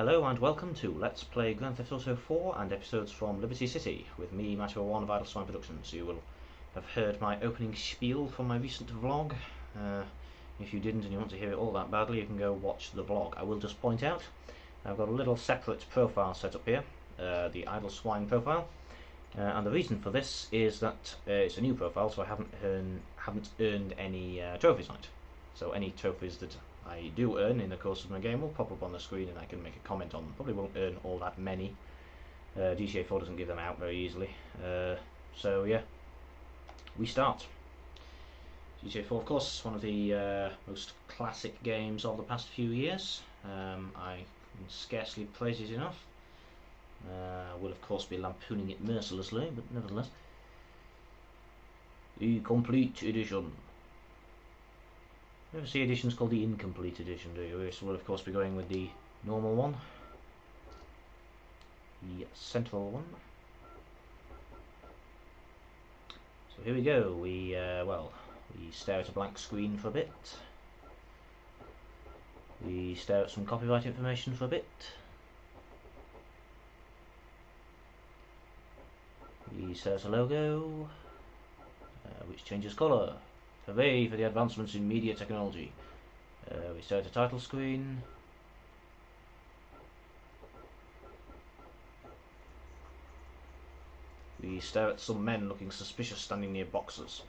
Hello and welcome to Let's Play Grand Theft Auto 4 and episodes from Liberty City with me, Matter1 of Idle Swine Productions. You will have heard my opening spiel from my recent vlog. If you didn't and you want to hear it all that badly, you can go watch the vlog. I will just point out I've got a little separate profile set up here, the Idle Swine profile, and the reason for this is that it's a new profile, so I haven't earned any trophies on it. So any trophies that I do earn in the course of my game will pop up on the screen and I can make a comment on them. Probably won't earn all that many. GTA 4 doesn't give them out very easily. So yeah, we start. GTA 4, of course, is one of the most classic games of the past few years. I can scarcely praise it enough. I will of course be lampooning it mercilessly, but nevertheless. The Complete Edition. You ever see editions called the Incomplete Edition, do you? So we'll of course be going with the normal one. The central one. So here we go. We stare at a blank screen for a bit. We stare at some copyright information for a bit. We stare at a logo, which changes colour. Hooray for the advancements in media technology. We stare at a title screen. We stare at some men looking suspicious standing near boxes.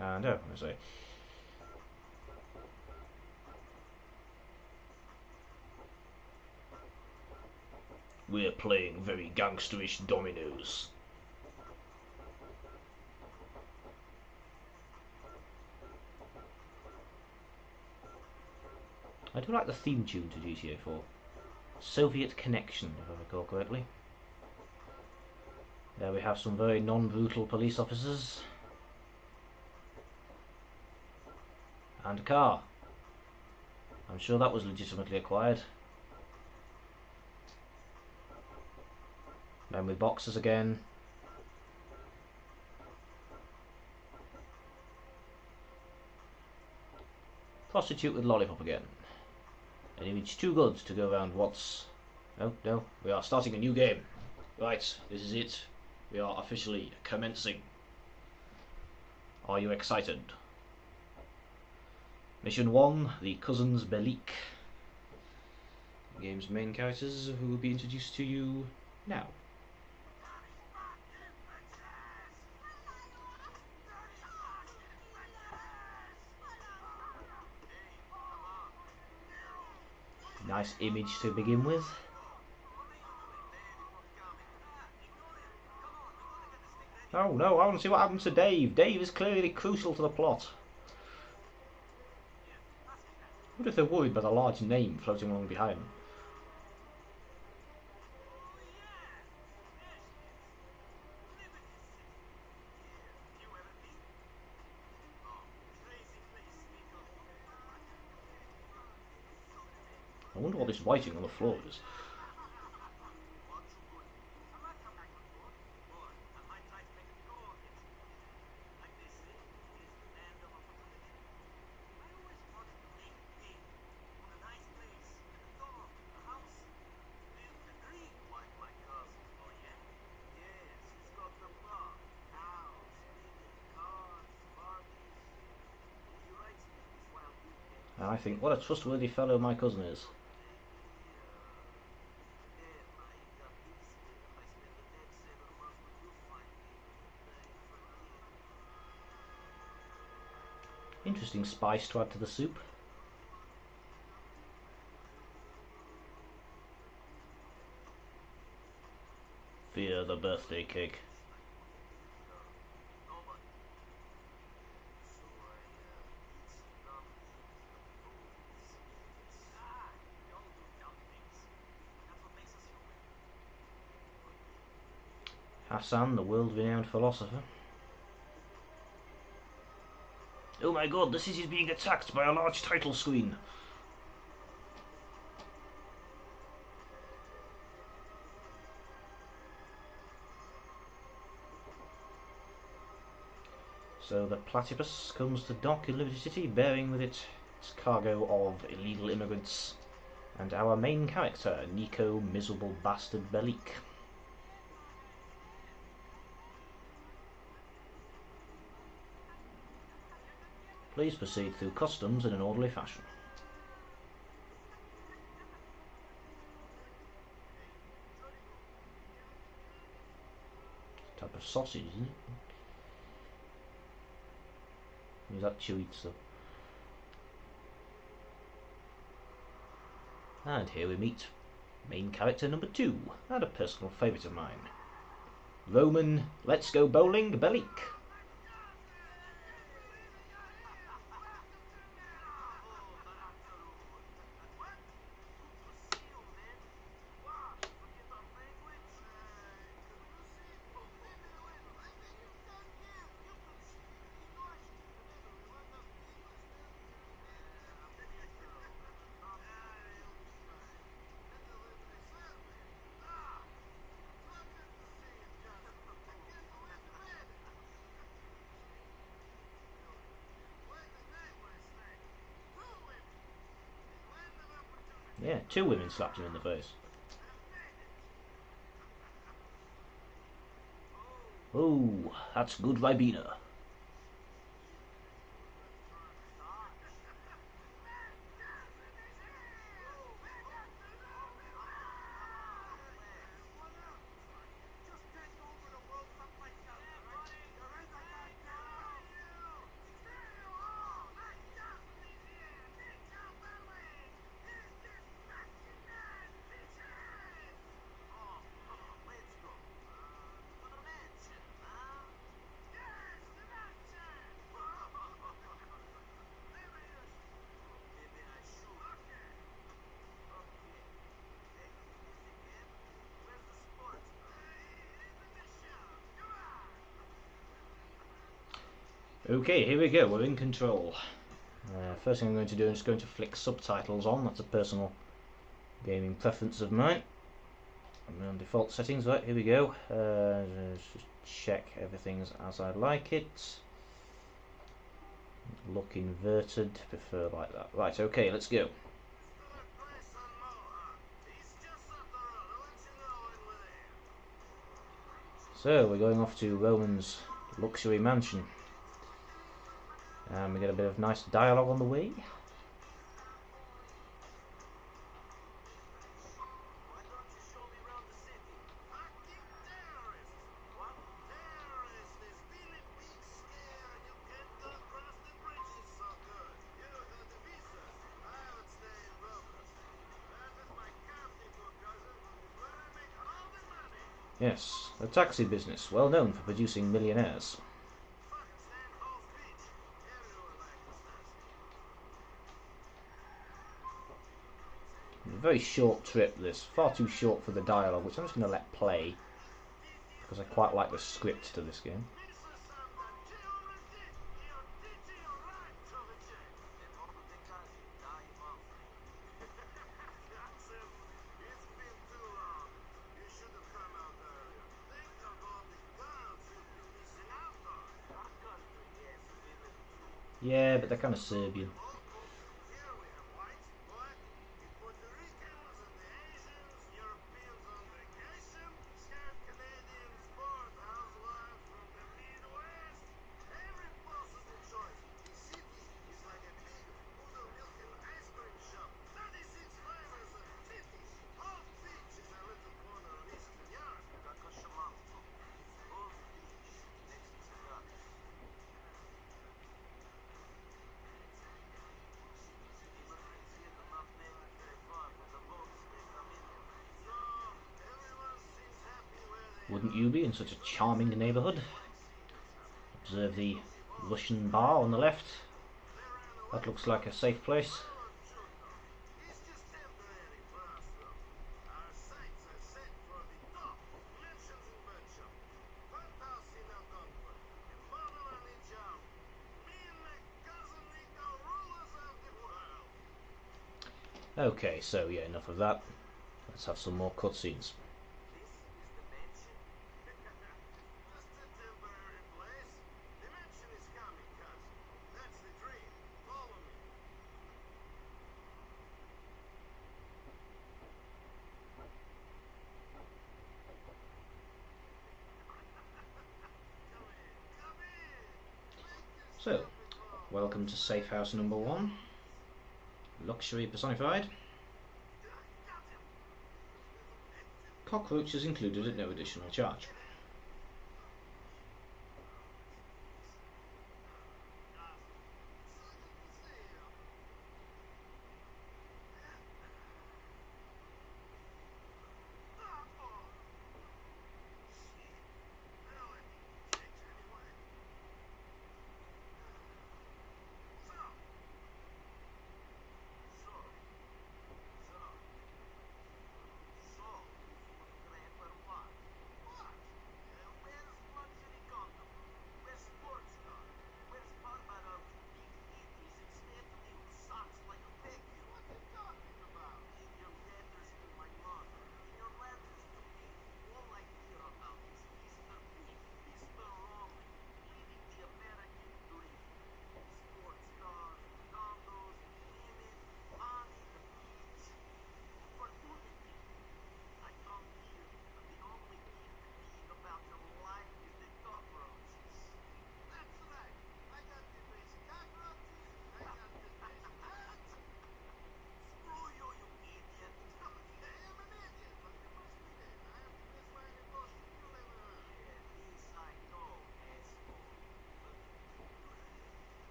And oh, I say. We're playing very gangsterish dominoes. I do like the theme tune to GTA 4. Soviet Connection, if I recall correctly. There we have some very non-brutal police officers. And a car. I'm sure that was legitimately acquired. Men with boxes again. Prostitute with lollipop again. An image too good to go around once. Oh, no, we are starting a new game. Right, this is it. We are officially commencing. Are you excited? Mission 1, the Cousins Belik. The game's main characters who will be introduced to you now. Nice image to begin with. Oh no, I want to see what happened to Dave. Dave is clearly crucial to the plot. I wonder if they're worried by the large name floating along behind them. I wonder what this writing on the floor is. And I think, what a trustworthy fellow my cousin is. Interesting spice to add to the soup. Fear the birthday cake. Hassan, the world-renowned philosopher. Oh my god, the city is being attacked by a large title screen. So the platypus comes to dock in Liberty City, bearing with it its cargo of illegal immigrants, and our main character, Nico Miserable Bastard Belik. Please proceed through customs in an orderly fashion. Type of sausage, isn't it? Or is that chorizo? And here we meet main character number 2, and a personal favourite of mine, Roman Let's Go Bowling Belik. Yeah, 2 women slapped him in the face. Oh, that's good Ribena. Okay, here we go, we're in control. First thing I'm going to do is just going to flick subtitles on. That's a personal gaming preference of mine. I'm on default settings. Right, here we go. Let's just check everything's as I like it. Look inverted, prefer like that. Right, okay, let's go. So, we're going off to Roman's luxury mansion. And we get a bit of nice dialogue on the way. Yes, a taxi business, well known for producing millionaires. A very short trip this, far too short for the dialogue, which I'm just going to let play, because I quite like the script to this game. Yeah, but they're kind of Serbian. Wouldn't you be in such a charming neighbourhood? Observe the Russian bar on the left. That looks like a safe place. Okay, so yeah, enough of that. Let's have some more cutscenes. So, welcome to safe house number 1. Luxury personified. Cockroach is included at no additional charge.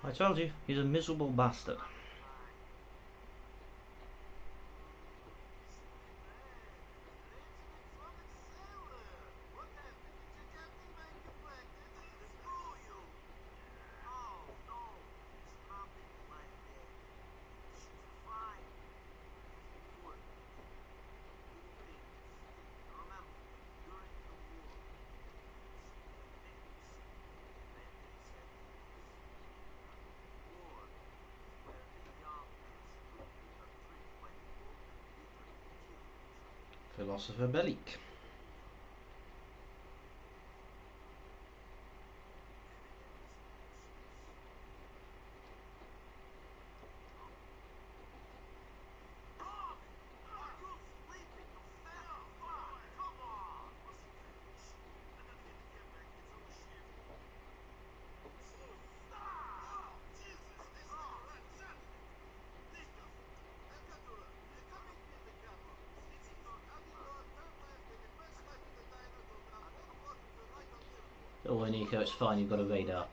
I told you, he's a miserable bastard. Philosopher Bellic. Oh, Nico, it's fine, you've got a radar.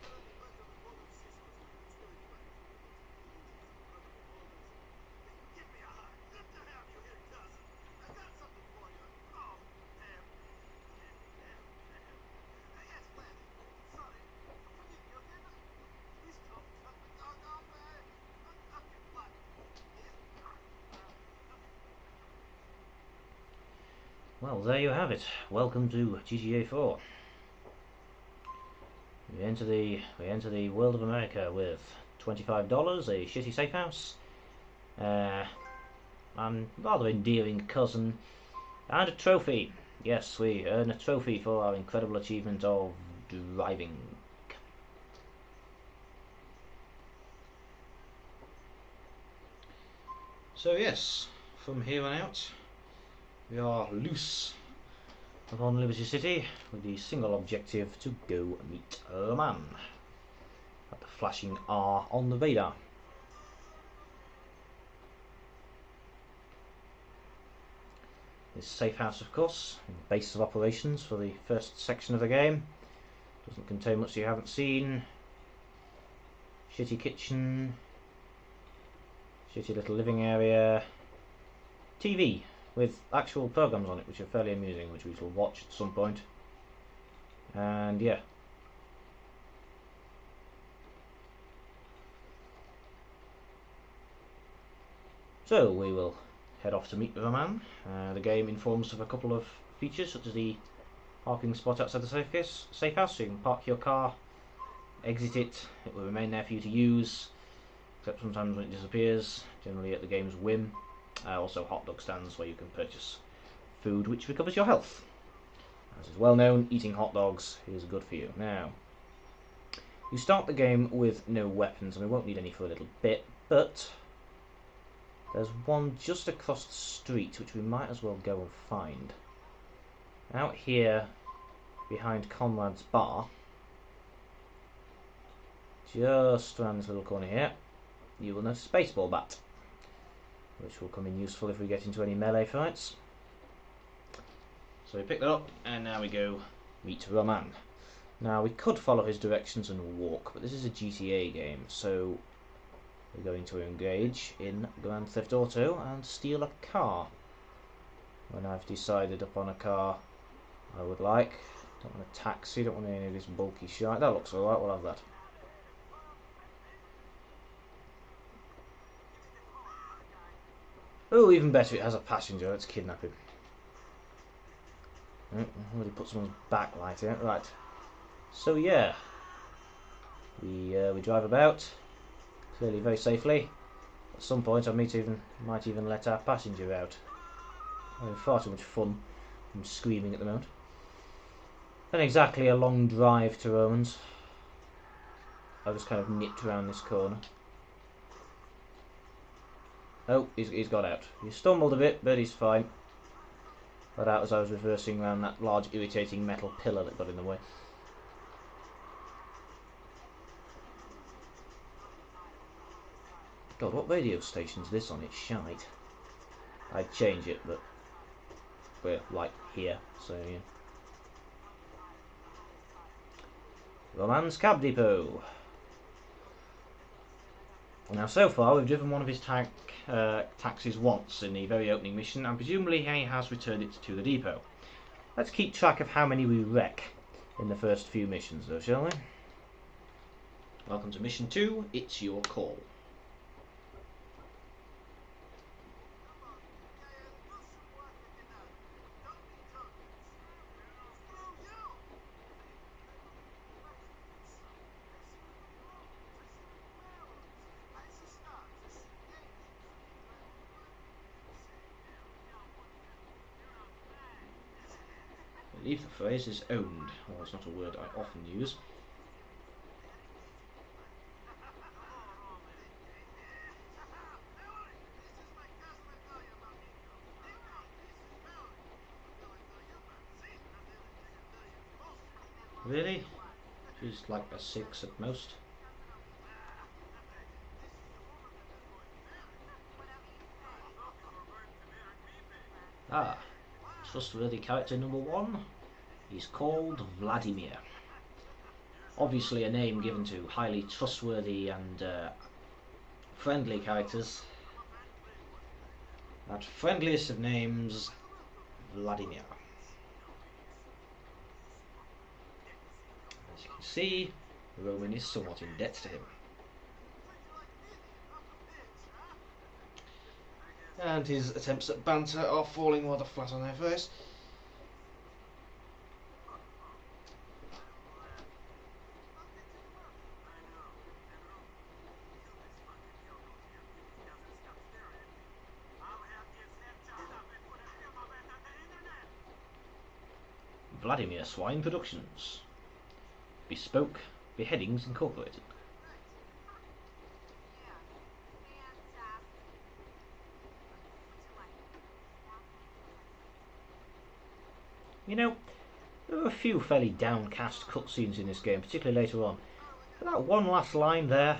Well, there you have it. Welcome to GTA 4. We enter the world of America with $25, a shitty safe house, and rather endearing cousin, and a trophy. Yes, we earn a trophy for our incredible achievement of driving. So yes, from here on out, we are loose upon Liberty City with the single objective to go meet the man at the flashing R on the radar. This safe house, of course, base of operations for the first section of the game. Doesn't contain much you haven't seen. Shitty kitchen, shitty little living area, TV with actual programs on it which are fairly amusing, which we shall watch at some point. And yeah. So we will head off to meet with a man. The game informs of a couple of features, such as the parking spot outside the safe house, so you can park your car, exit it. It will remain there for you to use, except sometimes when it disappears, generally at the game's whim. Also hot dog stands where you can purchase food which recovers your health. As is well known, eating hot dogs is good for you. Now, you start the game with no weapons, and we won't need any for a little bit, but there's one just across the street which we might as well go and find. Out here, behind Conrad's bar, just around this little corner here, you will notice a baseball bat, which will come in useful if we get into any melee fights. So we pick that up, and now we go meet Roman. Now we could follow his directions and walk, but this is a GTA game, so we're going to engage in Grand Theft Auto and steal a car. When I've decided upon a car I would like. Don't want a taxi, don't want any of this bulky shite. That looks alright, we'll have that. Oh, even better, it has a passenger. Let's kidnap him. Already put someone's backlight in. Right. So yeah, we drive about, clearly very safely. At some point, I might even let our passenger out. I'm having far too much fun. I'm screaming at the moment. Not exactly a long drive to Romans. I just kind of nipped around this corner. Oh, he's got out. He stumbled a bit, but he's fine. Got out as I was reversing around that large, irritating metal pillar that got in the way. God, what radio station's this on? It's shite. I'd change it, but we're like here, so yeah. Roman's Cab Depot. Now, so far, we've driven one of his taxis once in the very opening mission, and presumably he has returned it to the depot. Let's keep track of how many we wreck in the first few missions, though, shall we? Welcome to Mission 2. It's your call. I believe the phrase is owned, although it's not a word I often use. Really? She's like a 6 at most. Ah, trustworthy character number 1. He's called Vladimir. Obviously a name given to highly trustworthy and friendly characters. That friendliest of names, Vladimir. As you can see, Roman is somewhat in debt to him. And his attempts at banter are falling rather flat on their face. Vladimir Swine Productions. Bespoke Beheadings Incorporated. You know, there are a few fairly downcast cutscenes in this game, particularly later on. But that one last line there,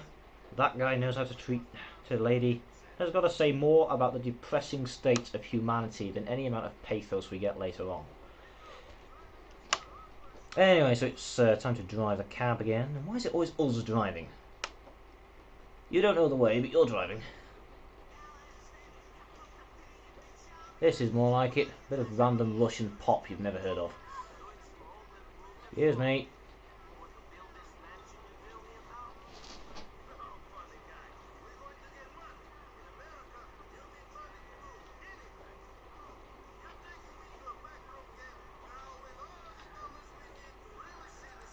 that guy knows how to treat a lady, has got to say more about the depressing state of humanity than any amount of pathos we get later on. Anyway, so it's time to drive a cab again. And why is it always us driving? You don't know the way, but you're driving. This is more like it. Bit of random Russian pop you've never heard of. Excuse me.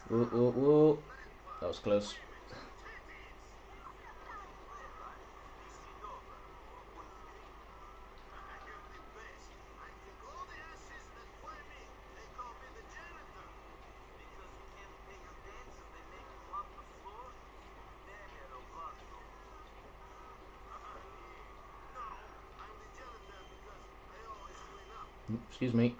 Whoa, whoa, whoa. That was close. Excuse me.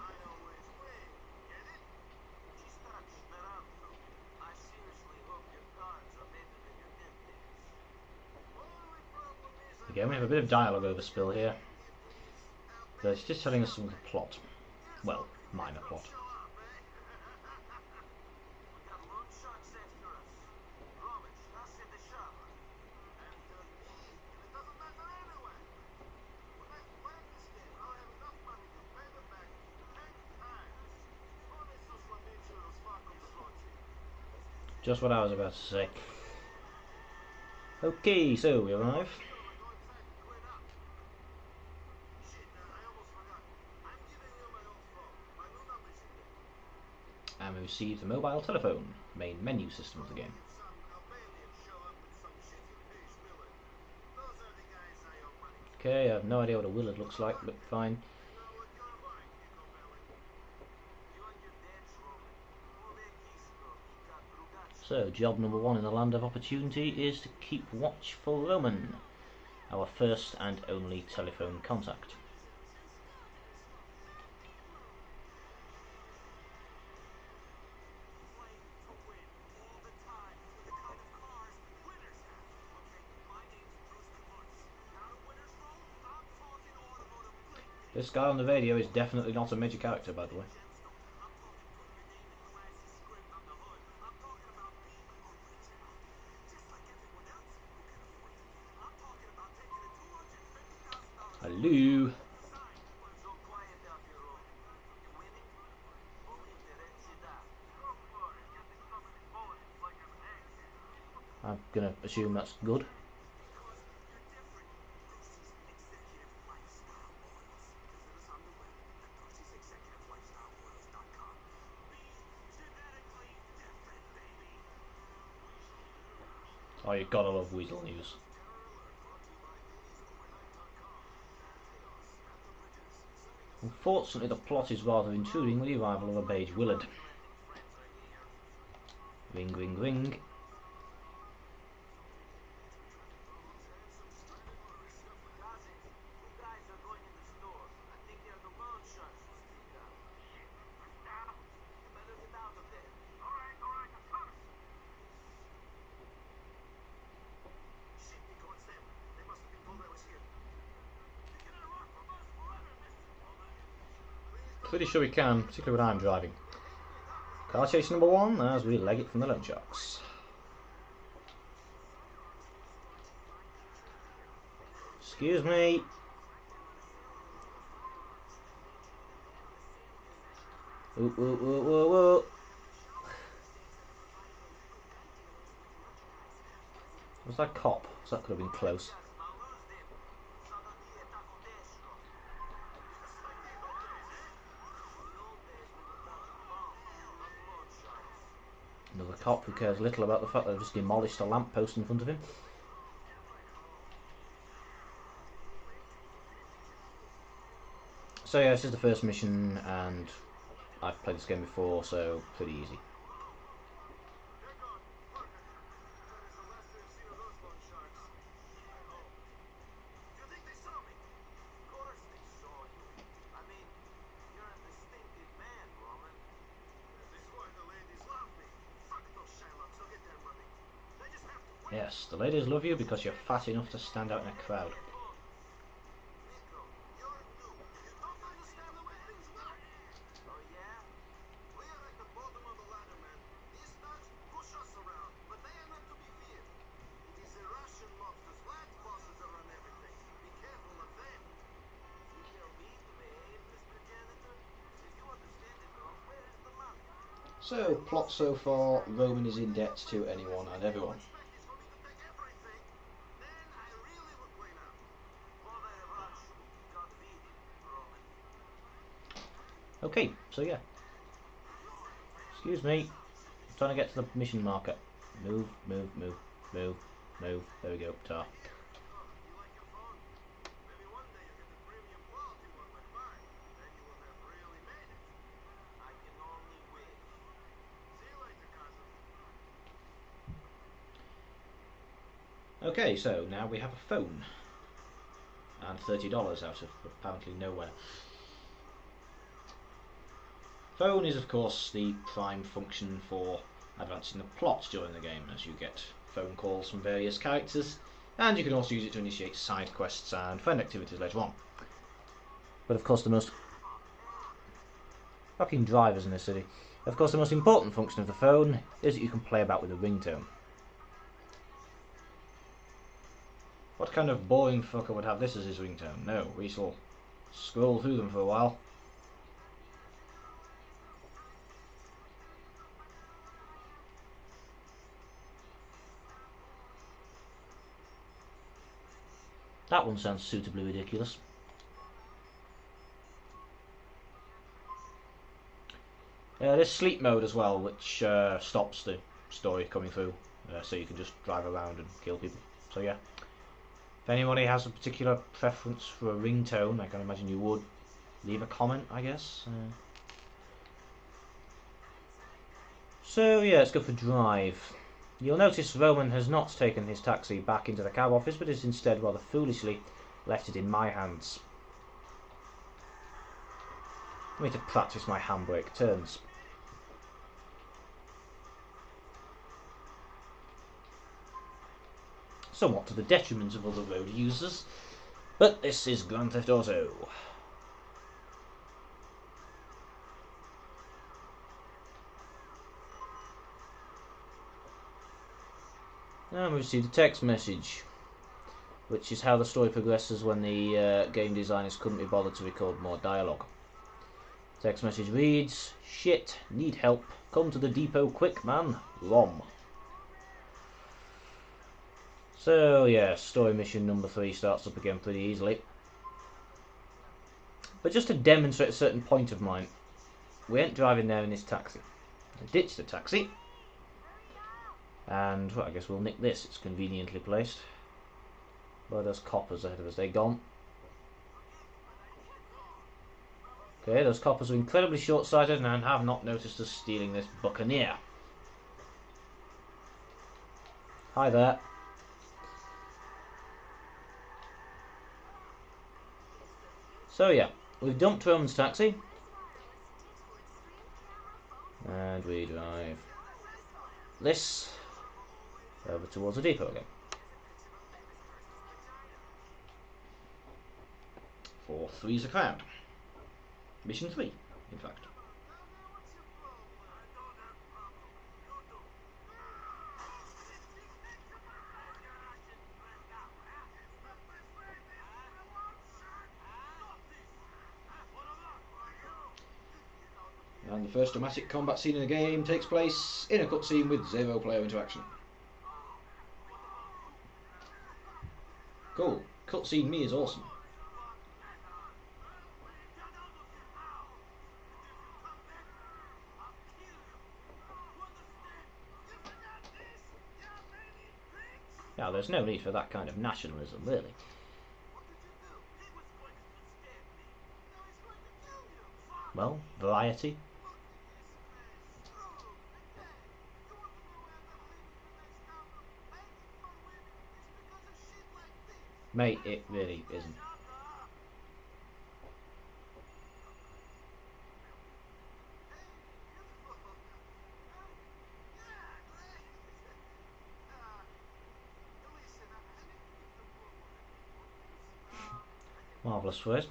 Again, we have a bit of dialogue overspill here. But it's just telling us some of the plot. Well, minor plot. Just what I was about to say. Okay, so we arrive. And we receive the mobile telephone, main menu system of the game. Okay, I have no idea what a Willard looks like, but fine. So, job number 1 in the land of opportunity is to keep watch for Roman, our first and only telephone contact. This guy on the radio is definitely not a major character, by the way. Hello. I'm gonna assume that's good. Oh, you gotta love Weasel News. Unfortunately, the plot is rather intruding with the arrival of a beige Willard. Ring, ring, ring. Pretty sure we can, particularly when I'm driving. Car chase number 1 as we leg it from the loan sharks. Excuse me. Ooh, ooh, ooh, ooh, ooh. Was that cop? So that could have been close. Another cop who cares little about the fact that I've just demolished a lamppost in front of him. So yeah, this is the first mission, and I've played this game before, so pretty easy. Yes, the ladies love you because you're fat enough to stand out in a crowd. So, plot so far, Roman is in debt to anyone and everyone. Okay, so yeah. Excuse me. trying to get to the mission marker. Move, move, move, move, move. There we go. Ta. Okay, so now we have a phone. And $30 out of apparently nowhere. Phone is of course the prime function for advancing the plot during the game, as you get phone calls from various characters, and you can also use it to initiate side quests and friend activities later on. But of course the most fucking drivers in this city. Of course the most important function of the phone is that you can play about with a ringtone. What kind of boring fucker would have this as his ringtone? No, we shall scroll through them for a while. That one sounds suitably ridiculous. There's sleep mode as well, which stops the story coming through, so you can just drive around and kill people. So yeah. If anybody has a particular preference for a ringtone, I can imagine you would leave a comment, I guess. So yeah, let's go for drive. You'll notice Roman has not taken his taxi back into the cab office, but has instead rather foolishly left it in my hands. I need to practice my handbrake turns. Somewhat to the detriment of other road users, but this is Grand Theft Auto. Now we receive a text message, which is how the story progresses when the game designers couldn't be bothered to record more dialogue. Text message reads, "Shit, need help, come to the depot quick man, Rom." So yeah, story mission number 3 starts up again pretty easily. But just to demonstrate a certain point of mine, we ain't driving there in this taxi. I ditched the taxi. And well, I guess we'll nick this, it's conveniently placed. Well, there's coppers ahead of us, they gone. Okay, those coppers are incredibly short-sighted and have not noticed us stealing this buccaneer. Hi there. So yeah, we've dumped Roman's taxi. And we drive this over towards the depot again. 4 three's a crowd. Mission 3, in fact. And the first dramatic combat scene in the game takes place in a cutscene with 0 player interaction. Cool. Cutscene me is awesome. Now, there's no need for that kind of nationalism, really. Well, variety. Mate, it really isn't. Marvellous phrase.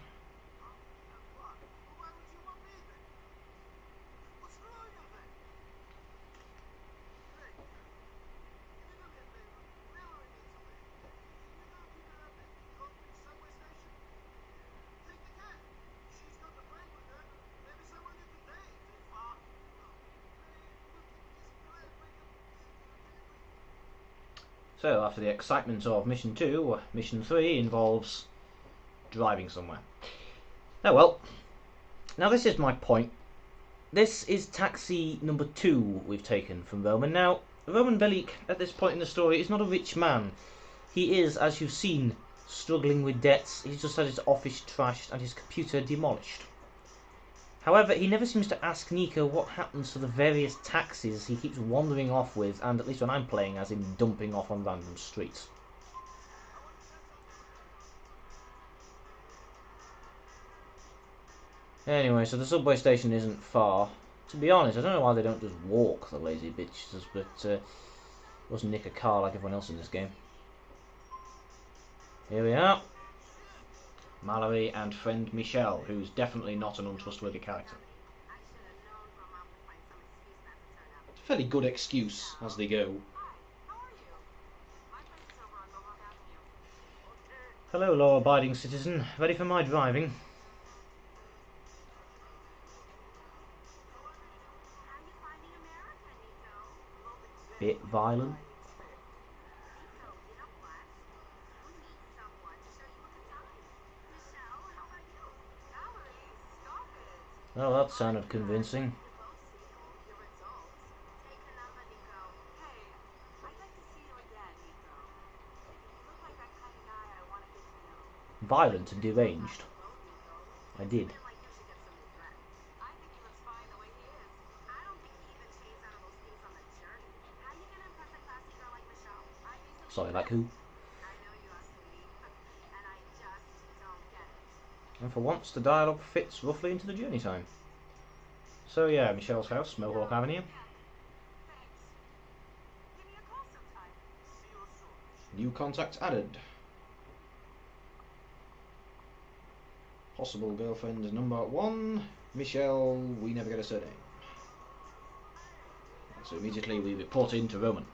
So, after the excitement of Mission 2, Mission 3 involves driving somewhere. Oh well. Now this is my point. this is taxi number 2 we've taken from Roman. Now, Roman Velik, at this point in the story, is not a rich man. He is, as you've seen, struggling with debts. He's just had his office trashed and his computer demolished. However, he never seems to ask Nico what happens to the various taxis he keeps wandering off with, and at least when I'm playing as him, dumping off on random streets. Anyway, so the subway station isn't far. To be honest, I don't know why they don't just walk, the lazy bitches, but wasn't nick a car like everyone else in this game. Here we are. Mallory and friend Michelle, who's definitely not an untrustworthy character. It's a fairly good excuse as they go. Hello, law-abiding citizen. Ready for my driving? Bit violent. Well, that sounded convincing. Violent and deranged. I did. Sorry, like who? And for once, the dialogue fits roughly into the journey time. So yeah, Michelle's house, Mohawk Avenue. New contacts added. Possible girlfriend number 1, Michelle, we never get a surname. So immediately we report in to Roman.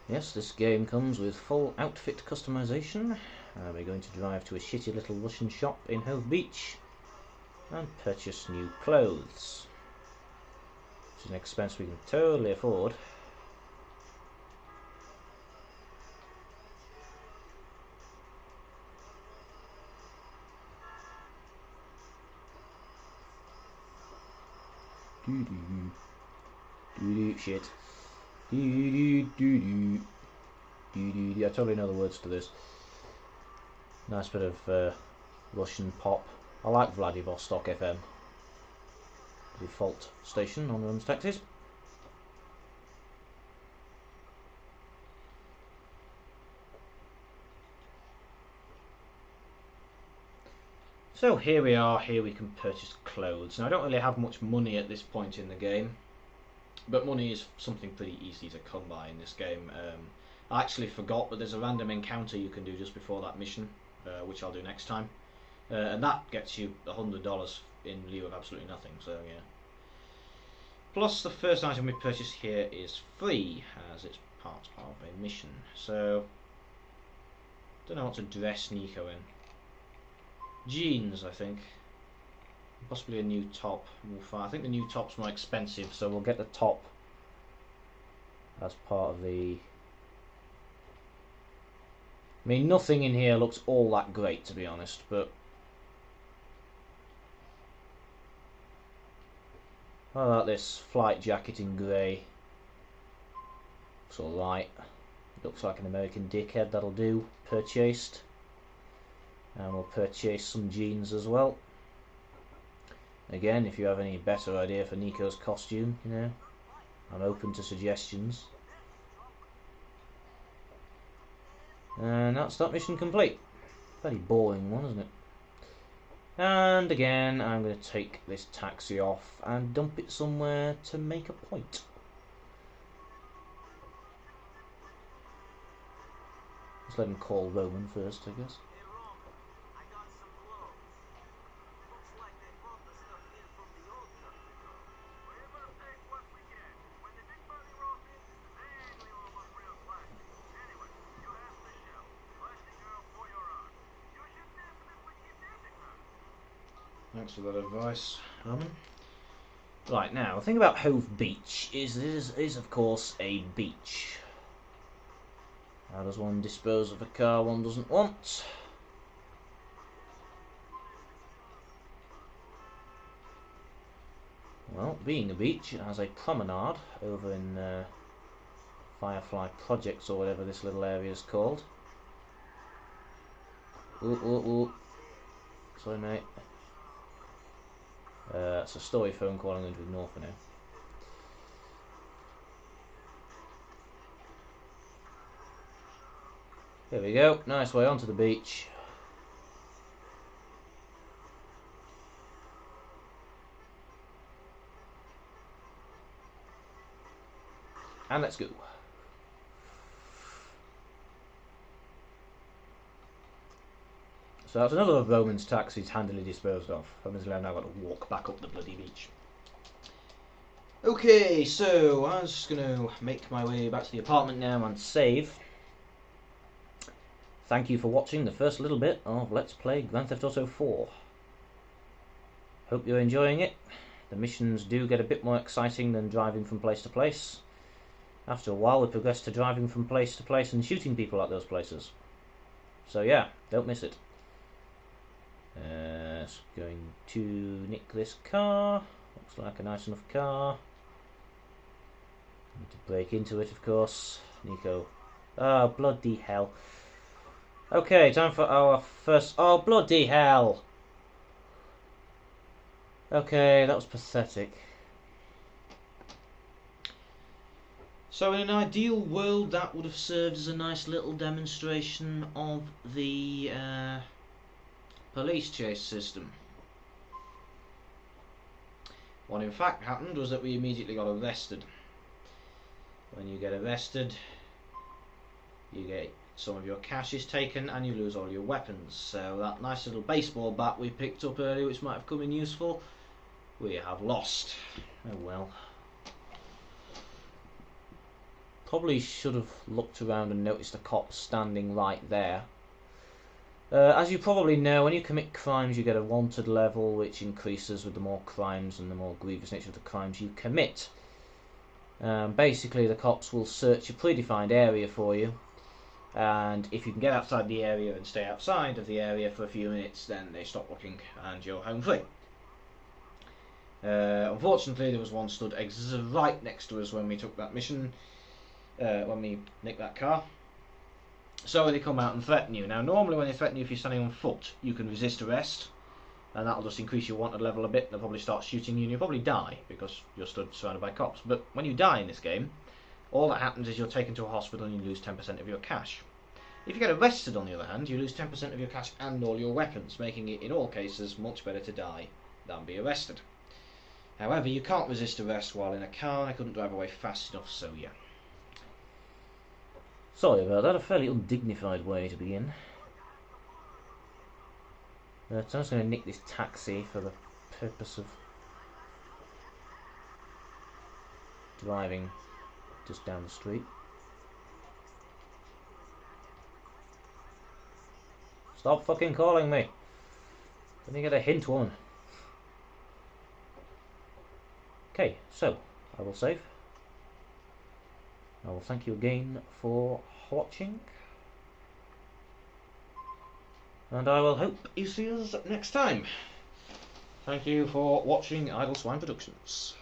Yes, this game comes with full outfit customization. We're going to drive to a shitty little Russian shop in Hove Beach and purchase new clothes. Which is an expense we can totally afford. Shit. I totally know the words to this. Nice bit of Russian pop. I like Vladivostok FM. Default station on Rome's taxis. So here we are, here we can purchase clothes. Now I don't really have much money at this point in the game, but money is something pretty easy to come by in this game. I actually forgot, but there's a random encounter you can do just before that mission, which I'll do next time. And that gets you $100 in lieu of absolutely nothing, so yeah. Plus the first item we purchase here is free, as it's part of a mission. So, don't know what to dress Nico in. Jeans, I think. Possibly a new top. I think the new top's more expensive, so we'll get the top as part of the... I mean, nothing in here looks all that great, to be honest, but... How about this flight jacket in grey? Looks alright. Looks like an American dickhead, that'll do. Purchased. And we'll purchase some jeans as well. Again, if you have any better idea for Nico's costume, you know, I'm open to suggestions. And that's that mission complete. Very boring one, isn't it? And again, I'm going to take this taxi off and dump it somewhere to make a point. Let's let him call Roman first, I guess. Thanks for that advice, Herman. Right, now, the thing about Hove Beach is this is of course a beach. How does one dispose of a car one doesn't want? Well, being a beach, it has a promenade over in Firefly Projects, or whatever this little area is called. Ooh, ooh, ooh. Sorry, mate. It's a story phone call. I'm going to ignore for now. Here we go. Nice way onto the beach. And let's go. So that's another of Roman's taxis handily disposed of. Obviously I've now got to walk back up the bloody beach. Okay, so I'm just going to make my way back to the apartment now and save. Thank you for watching the first little bit of Let's Play Grand Theft Auto 4. Hope you're enjoying it. The missions do get a bit more exciting than driving from place to place. After a while we progress to driving from place to place and shooting people at those places. So yeah, don't miss it. Going to nick this car. Looks like a nice enough car. Need to break into it, of course. Nico. Oh, bloody hell. Okay, time for our first... Oh, bloody hell! Okay, that was pathetic. So in an ideal world, that would have served as a nice little demonstration of the police chase system. What in fact happened was that we immediately got arrested. When you get arrested, you get some of your cash is taken and you lose all your weapons. So that nice little baseball bat we picked up earlier, which might have come in useful, we have lost. Oh well. Probably should have looked around and noticed a cop standing right there. As you probably know, when you commit crimes you get a wanted level which increases with the more crimes and the more grievous nature of the crimes you commit. Basically the cops will search a predefined area for you, and if you can get outside the area and stay outside of the area for a few minutes, then they stop looking and you're home free. Unfortunately there was one stood right next to us when we took that mission, when we nicked that car. So they come out and threaten you. Now normally when they threaten you, if you're standing on foot, you can resist arrest, and that'll just increase your wanted level a bit. They'll probably start shooting you and you'll probably die because you're stood surrounded by cops. but when you die in this game, all that happens is you're taken to a hospital and you lose 10% of your cash. If you get arrested, on the other hand, you lose 10% of your cash and all your weapons, making it in all cases much better to die than be arrested. However, you can't resist arrest while in a car. I couldn't drive away fast enough, so yeah. Sorry about that, a fairly undignified way to begin. So I'm just going to nick this taxi for the purpose of driving just down the street. Stop fucking calling me! Let me get a hint, woman. Okay, so I will save. I will thank you again for watching, and I will hope you see us next time. Thank you for watching Idle Swine Productions.